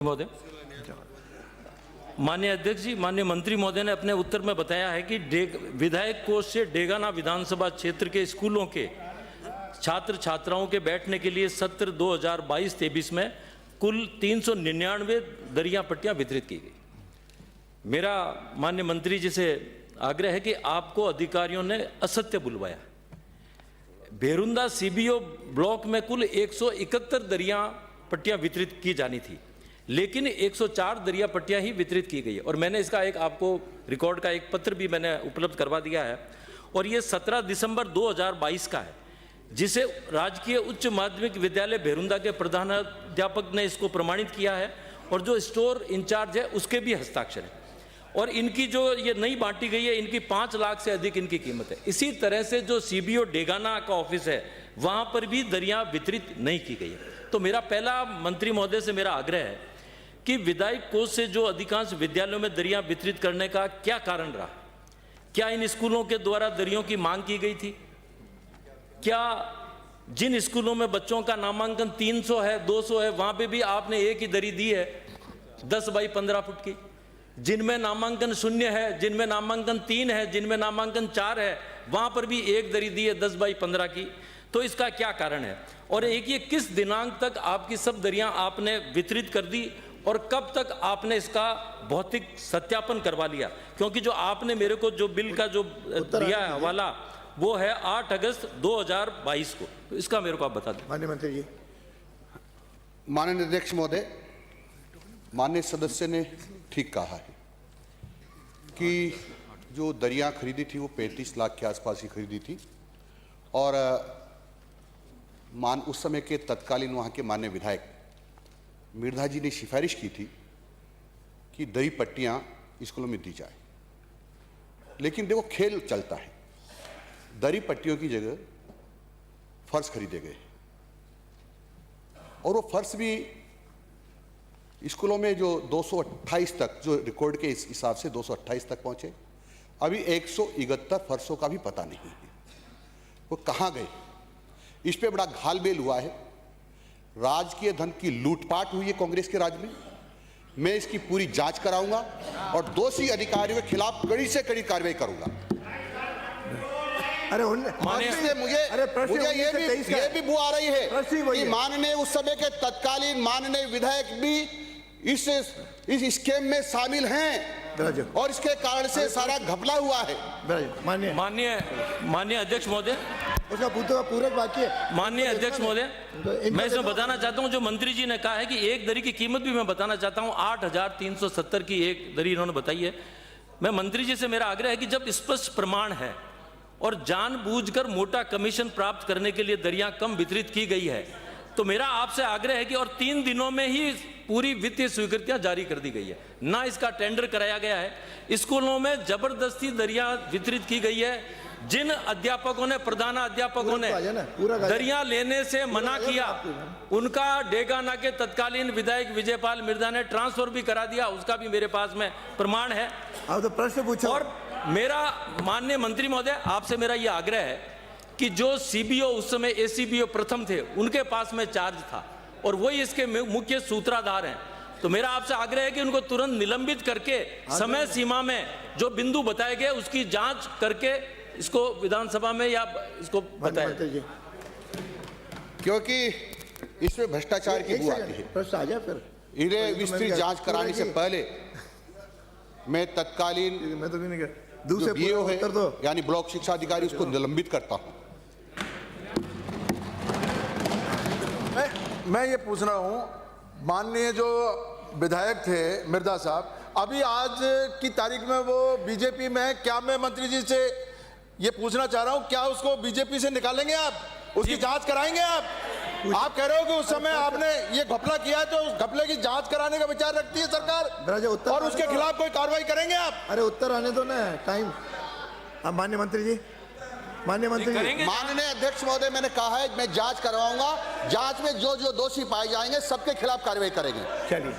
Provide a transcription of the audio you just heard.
महोदय, माननीय अध्यक्ष जी, माननीय मंत्री महोदय ने अपने उत्तर में बताया है कि विधायक कोष से डेगाना विधानसभा क्षेत्र के स्कूलों के छात्र छात्राओं के बैठने के लिए सत्र 2022-23 में कुल 399 दरिया पट्टियां वितरित की गई। मेरा माननीय मंत्री जी से आग्रह है कि आपको अधिकारियों ने असत्य बुलवाया। भेरुंदा सीबीओ ब्लॉक में कुल 171 दरिया पट्टियां वितरित की जानी थी, लेकिन 104 दरिया पट्टियां ही वितरित की गई है। और मैंने इसका एक आपको रिकॉर्ड का एक पत्र भी मैंने उपलब्ध करवा दिया है, और ये 17 दिसंबर 2022 का है, जिसे राजकीय उच्च माध्यमिक विद्यालय भेरुंदा के प्रधानाध्यापक ने इसको प्रमाणित किया है, और जो स्टोर इंचार्ज है उसके भी हस्ताक्षर है। और इनकी जो ये नई बांटी गई है, इनकी 5 लाख से अधिक इनकी कीमत है। इसी तरह से जो सीबीओ डेगाना का ऑफिस है, वहाँ पर भी दरिया वितरित नहीं की गई है। तो मेरा पहला मंत्री महोदय से मेरा आग्रह है कि विधायक कोष से जो अधिकांश विद्यालयों में दरिया वितरित करने का क्या कारण रहा? क्या इन स्कूलों के द्वारा दरियों की मांग की गई थी? क्या जिन स्कूलों में बच्चों का नामांकन 300 है, 200 है, वहां पे भी आपने एक ही दरी दी है 10 बाई 15 फुट की? जिनमें नामांकन 0 है, जिनमें नामांकन 3 है, जिनमें नामांकन 4 है, वहां पर भी एक दरी दी है 10 बाई 15 की। तो इसका क्या कारण है? और एक ये किस दिनांक तक आपकी सब दरियां आपने वितरित कर दी, और कब तक आपने इसका भौतिक सत्यापन करवा लिया? क्योंकि जो आपने मेरे को जो बिल का जो दिया है हवाला, वो है 8 अगस्त 2022 को। तो इसका मेरे को आप बता दें। माननीय मंत्री जी। माननीय अध्यक्ष महोदय, माननीय सदस्य ने ठीक कहा है कि जो दरिया खरीदी थी वो 35 लाख के आसपास ही खरीदी थी, और उस समय के तत्कालीन वहाँ के माननीय विधायक मिर्धा जी ने सिफारिश की थी कि दरी पट्टियां स्कूलों में दी जाए। लेकिन देखो, खेल चलता है, दरी पट्टियों की जगह फर्श खरीदे गए, और वो फर्श भी स्कूलों में जो 228 तक, जो रिकॉर्ड के हिसाब से 228 तक पहुंचे, अभी 171 फर्शों का भी पता नहीं है वो कहां गए। इस पे बड़ा घालमेल हुआ है। राजकीय धन की लूटपाट हुई है कांग्रेस के राज में। मैं इसकी पूरी जांच कराऊंगा और दोषी अधिकारियों के खिलाफ कड़ी से कड़ी कार्रवाई करूंगा। अरे मुझे ये भी बू आ रही है कि माननीय उस समय के तत्कालीन माननीय विधायक भी इस स्कीम में शामिल हैं, और इसके कारण से सारा घपला हुआ है। माननीय अध्यक्ष महोदय, उसका पूरक वाक्य। माननीय अध्यक्ष महोदय, मैं इसमें बताना चाहता हूं, जो मंत्री जी ने कहा है कि एक दरी की कीमत भी मैं बताना चाहता हूं, 8,370 की एक दरी इन्होंने बताई है। मैं मंत्री जी से मेरा आग्रह है कि जब स्पष्ट प्रमाण है और जानबूझकर मोटा कमीशन प्राप्त करने के लिए दरियां कम वितरित की गई है, तो मेरा आपसे आग्रह है कि और 3 दिनों में ही पूरी वित्तीय स्वीकृतियां जारी कर दी गई है, ना इसका टेंडर कराया गया है। स्कूलों में जबरदस्ती दरियां वितरित की गई है। जिन अध्यापकों ने, प्रधानाध्यापकों ने दरियां लेने से मना किया, उनका डेगाना के तत्कालीन विधायक विजयपाल मिर्धा ने ट्रांसफर भी करा दिया, उसका भी मेरे पास में प्रमाण है। आप तो प्रश्न पूछो। और मेरा माननीय मंत्री महोदय, आपसे मेरा यह आग्रह है कि जो सीबीओ उस समय एसीबीओ प्रथम थे, उनके पास में चार्ज था, और वही इसके मुख्य सूत्रधार हैं। तो मेरा आपसे आग्रह है कि उनको तुरंत निलंबित करके समय सीमा में जो बिंदु बताए गए उसकी जांच करके इसको विधानसभा में या इसको बताएं, क्योंकि इसमें भ्रष्टाचार की बू आती है। प्रश्न आ जाए फिर। इन्हें विस्तृत जांच कराने से पहले मैं तत्कालीन जो बीओ है, यानी ब्लॉक शिक्षा अधिकारी, उसको निलंबित करता हूं। मैं ये पूछ रहा हूं, माननीय जो विधायक थे मिर्धा साहब, अभी आज की तारीख में वो बीजेपी में है। क्या मैं मंत्री जी से ये पूछना चाह रहा हूं, क्या उसको बीजेपी से निकालेंगे आप? उसकी जांच कराएंगे आप? आप कह रहे हो कि उस समय आपने ये घपला किया है, तो उस घपले की जांच कराने का विचार रखती है सरकार, और उसके खिलाफ कोई कार्रवाई करेंगे आप? अरे उत्तर आने दो ना, टाइम। अब माननीय मंत्री जी, माननीय अध्यक्ष महोदय, मैंने कहा है मैं जांच करवाऊंगा। जांच में जो जो दोषी पाए जाएंगे सबके खिलाफ कार्रवाई करेंगे। चलिए।